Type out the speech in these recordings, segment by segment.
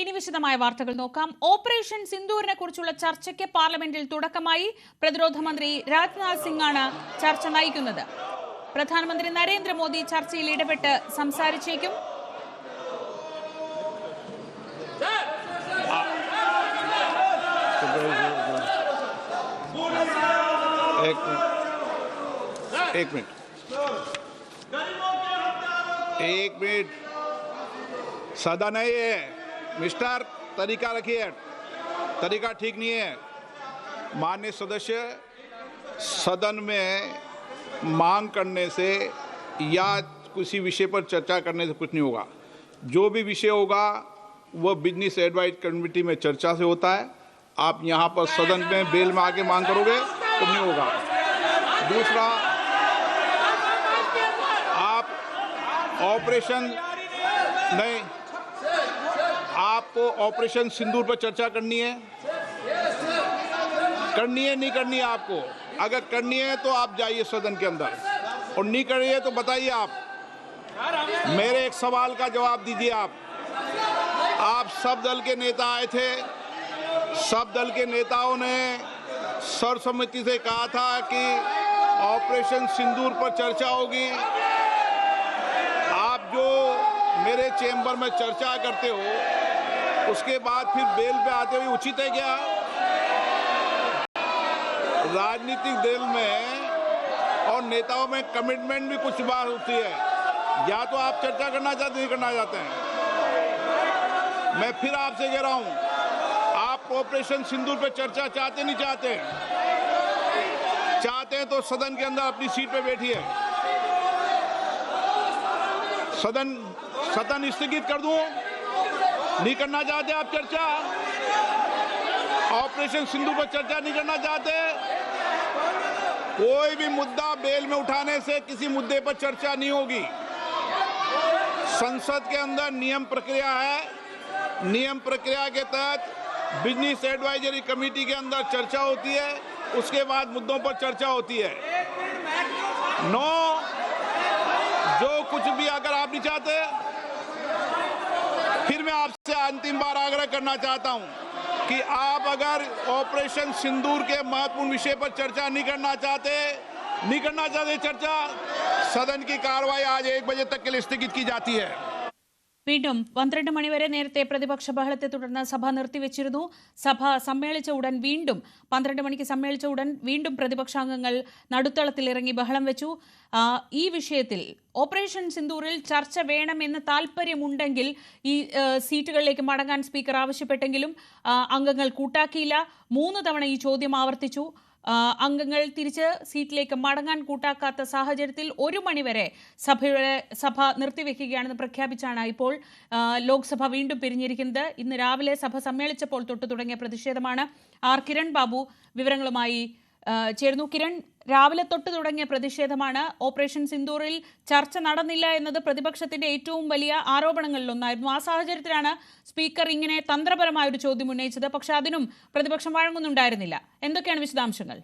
ഇനി വിശദമായ വാർത്തകൾ നോക്കാം. ഓപ്പറേഷൻ സിന്ദൂരിനെ കുറിച്ചുള്ള ചർച്ചയ്ക്ക് പാർലമെന്റിൽ തുടക്കമായി. പ്രതിരോധ മന്ത്രി രാജ്നാഥ് സിംഗ് ആണ് ചർച്ച നയിക്കുന്നത്. പ്രധാനമന്ത്രി നരേന്ദ്രമോദി ചർച്ചയിൽ ഇടപെട്ട് സംസാരിച്ചേക്കും. एक मिनट सदा नहीं है मिस्टर, तरीका रखिए, तरीका ठीक नहीं है। माननीय सदस्य, सदन में मांग करने से या किसी विषय पर चर्चा करने से कुछ नहीं होगा। जो भी विषय होगा वह बिजनेस एडवाइस कमेटी में चर्चा से होता है। आप यहाँ पर सदन में बेल में आके मांग करोगे तो नहीं होगा। दूसरा, आप ऑपरेशन नहीं, आपको ऑपरेशन सिंदूर पर चर्चा करनी है नहीं करनी है आपको? अगर करनी है तो आप जाइए सदन के अंदर, और नहीं करनी है तो बताइए। आप मेरे एक सवाल का जवाब दीजिए। आप सब दल के नेता आए थे, सब दल के नेताओं ने सर्वसम्मति से कहा था कि ऑपरेशन सिंदूर पर चर्चा होगी। आप जो मेरे चेंबर में चर्चा करते हो उसके बाद फिर बेल पे आते हुए उचित है क्या? राजनीतिक दल में और नेताओं में कमिटमेंट भी कुछ बार होती है। या तो आप चर्चा करना चाहते नहीं करना चाहते हैं। मैं फिर आपसे कह रहा हूं, आप ऑपरेशन सिंदूर पे चर्चा चाहते नहीं चाहते? चाहते हैं तो सदन के अंदर अपनी सीट पे बैठिए। सदन स्थगित कर दूं? नहीं करना चाहते आप चर्चा? ऑपरेशन सिंदूर पर चर्चा नहीं करना चाहते? कोई भी मुद्दा बेल में उठाने से किसी मुद्दे पर चर्चा नहीं होगी। संसद के अंदर नियम प्रक्रिया है। नियम प्रक्रिया के तहत बिजनेस एडवाइजरी कमेटी के अंदर चर्चा होती है, उसके बाद मुद्दों पर चर्चा होती है। नो, जो कुछ भी अगर आप नहीं चाहते, फिर मैं आपसे अंतिम बार आग्रह करना चाहता हूं कि आप अगर ऑपरेशन सिंदूर के महत्वपूर्ण विषय पर चर्चा नहीं करना चाहते चर्चा, सदन की कार्रवाई आज 1 बजे तक के लिए स्थगित की जाती है। വീണ്ടും 12 മണിവരെ നേരത്തെ പ്രതിപക്ഷ ബഹളത്തെ തുടർന്ന് സഭ നിർത്തിവെച്ചിരുന്നു. സഭ സമ്മേളിച്ച ഉടൻ വീണ്ടും 12 മണിക്ക് സമ്മേളിച്ച ഉടൻ വീണ്ടും പ്രതിപക്ഷാംഗങ്ങൾ നടുത്തളത്തിൽ ഇറങ്ങി ബഹളം വെച്ചു. ഈ വിഷയത്തിൽ ഓപ്പറേഷൻ സിന്ദൂറിൽ ചർച്ച വേണമെന്ന് താല്പര്യമുണ്ടെങ്കിൽ ഈ സീറ്റുകളിലേക്ക് മടങ്ങാൻ സ്പീക്കർ ആവശ്യപ്പെട്ടെങ്കിലും അംഗങ്ങൾ കൂട്ടാക്കിയില്ല. 3 തവണ ഈ ചോദ്യം ആവർത്തിച്ചു. അംഗങ്ങൾ തിരിച്ച് സീറ്റിലേക്ക് മടങ്ങാൻ കൂട്ടാക്കാത്ത സാഹചര്യത്തിൽ 1 മണിവരെ സഭ നിർത്തിവെക്കുകയാണെന്ന് പ്രഖ്യാപിച്ചാണ് ഇപ്പോൾ ലോക്സഭ വീണ്ടും പിരിഞ്ഞിരിക്കുന്നത്. ഇന്ന് രാവിലെ സഭ സമ്മേളിച്ചപ്പോൾ തൊട്ട് തുടങ്ങിയ പ്രതിഷേധമാണ്. ആർ കിരൺ ബാബു വിവരങ്ങളുമായി ചേർന്നു. കിരൺ, രാവിലെ തൊട്ട് തുടങ്ങിയ പ്രതിഷേധമാണ്. ഓപ്പറേഷൻ സിന്ദൂറിൽ ചർച്ച നടന്നില്ല എന്നത് പ്രതിപക്ഷത്തിന്റെ ഏറ്റവും വലിയ ആരോപണങ്ങളിലൊന്നായിരുന്നു. ആ സാഹചര്യത്തിലാണ് സ്പീക്കർ ഇങ്ങനെ തന്ത്രപരമായ ഒരു ചോദ്യം ഉന്നയിച്ചത്. പക്ഷെ അതിനും പ്രതിപക്ഷം വഴങ്ങുന്നുണ്ടായിരുന്നില്ല. എന്തൊക്കെയാണ് വിശദാംശങ്ങൾ?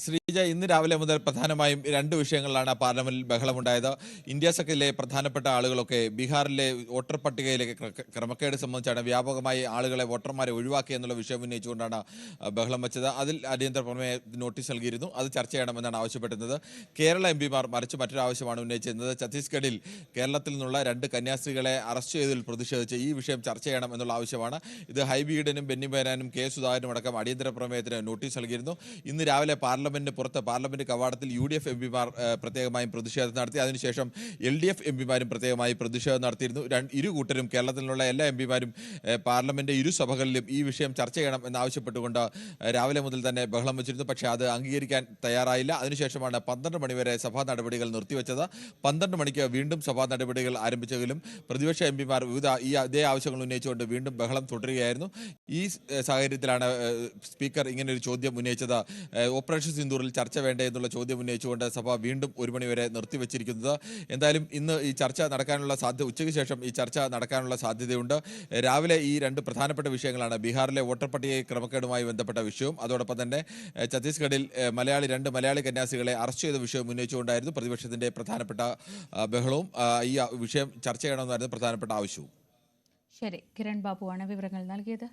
ശ്രീജ, ഇന്ന് രാവിലെ മുതൽ പ്രധാനമായും 2 വിഷയങ്ങളിലാണ് പാർലമെന്റിൽ ബഹളമുണ്ടായത്. ഇന്ത്യ സഖ്യത്തിലെ പ്രധാനപ്പെട്ട ആളുകളൊക്കെ ബീഹാറിലെ വോട്ടർ പട്ടികയിലേക്ക് ക്രമക്കേട് സംബന്ധിച്ചാണ് വ്യാപകമായി ആളുകളെ വോട്ടർമാരെ ഒഴിവാക്കിയെന്നുള്ള വിഷയം ഉന്നയിച്ചുകൊണ്ടാണ് ബഹളം വെച്ചത്. അതിൽ അടിയന്തര പ്രമേയ നോട്ടീസ് നൽകിയിരുന്നു. അത് ചർച്ച ചെയ്യണമെന്നാണ് ആവശ്യപ്പെടുന്നത്. കേരള എംപിമാർ മറിച്ച് മറ്റൊരു ആവശ്യമാണ് ഉന്നയിച്ചിരുന്നത്. ഛത്തീസ്ഗഡിൽ കേരളത്തിൽ നിന്നുള്ള 2 കന്യാസ്ത്രീകളെ അറസ്റ്റ് ചെയ്തതിൽ പ്രതിഷേധിച്ച് ഈ വിഷയം ചർച്ച ചെയ്യണം എന്നുള്ള ആവശ്യമാണ്. ഇത് ഹൈബി ഈഡനും ബെന്നി ബെഹനാനും കെ സുധാകരനും അടക്കം അടിയന്തര പ്രമേയത്തിന് നോട്ടീസ് നൽകിയിരുന്നു. ഇന്ന് രാവിലെ പാർലമെന്റിന് പുറത്ത് പാർലമെന്റ് കവാടത്തിൽ UDF എംപിമാർ പ്രത്യേകമായും പ്രതിഷേധം നടത്തി. അതിനുശേഷം LDF എംപിമാരും പ്രത്യേകമായി പ്രതിഷേധം നടത്തിയിരുന്നു. ഇരു കൂട്ടരും കേരളത്തിൽ നിന്നുള്ള എല്ലാ എംപിമാരും പാർലമെന്റ് ഇരുസഭകളിലും ഈ വിഷയം ചർച്ച ചെയ്യണം എന്നാവശ്യപ്പെട്ടുകൊണ്ട് രാവിലെ മുതൽ തന്നെ ബഹളം വെച്ചിരുന്നു. പക്ഷേ അത് അംഗീകരിക്കാൻ തയ്യാറായില്ല. അതിനുശേഷമാണ് 12 മണിവരെ സഭാ നടപടികൾ നിർത്തിവെച്ചത്. 12 മണിക്ക് വീണ്ടും സഭാ നടപടികൾ ആരംഭിച്ചെങ്കിലും പ്രതിപക്ഷ എംപിമാർ ഇതേ ആവശ്യങ്ങൾ ഉന്നയിച്ചുകൊണ്ട് വീണ്ടും ബഹളം തുടരുകയായിരുന്നു. ഈ സാഹചര്യത്തിലാണ് സ്പീക്കർ ഇങ്ങനൊരു ചോദ്യം ഉന്നയിച്ചത്. ഓപ്പറേഷൻ സിന്ദൂറിൽ ചർച്ച വേണ്ടേ എന്നുള്ള ചോദ്യം ഉന്നയിച്ചുകൊണ്ട് സഭ വീണ്ടും 1 മണിവരെ നിർത്തിവെച്ചിരിക്കുന്നത്. എന്തായാലും ഇന്ന് ഈ ചർച്ച നടക്കാനുള്ള ഉച്ചയ്ക്ക് ശേഷം ഈ ചർച്ച നടക്കാനുള്ള സാധ്യതയുണ്ട്. രാവിലെ ഈ 2 പ്രധാനപ്പെട്ട വിഷയങ്ങളാണ്. ബീഹാറിലെ വോട്ടർ പട്ടിക ക്രമക്കേടുമായി ബന്ധപ്പെട്ട വിഷയവും അതോടൊപ്പം തന്നെ ഛത്തീസ്ഗഡിൽ 2 മലയാളി കന്യാസികളെ അറസ്റ്റ് ചെയ്ത വിഷയം ഉന്നയിച്ചുകൊണ്ടായിരുന്നു പ്രതിപക്ഷത്തിന്റെ പ്രധാനപ്പെട്ട ബഹളവും. ഈ വിഷയം ചർച്ച ചെയ്യണമെന്നായിരുന്നു പ്രധാനപ്പെട്ട ആവശ്യവും. ശരി, കിരൺ ബാബുവാണ് വിവരങ്ങൾ നൽകിയത്.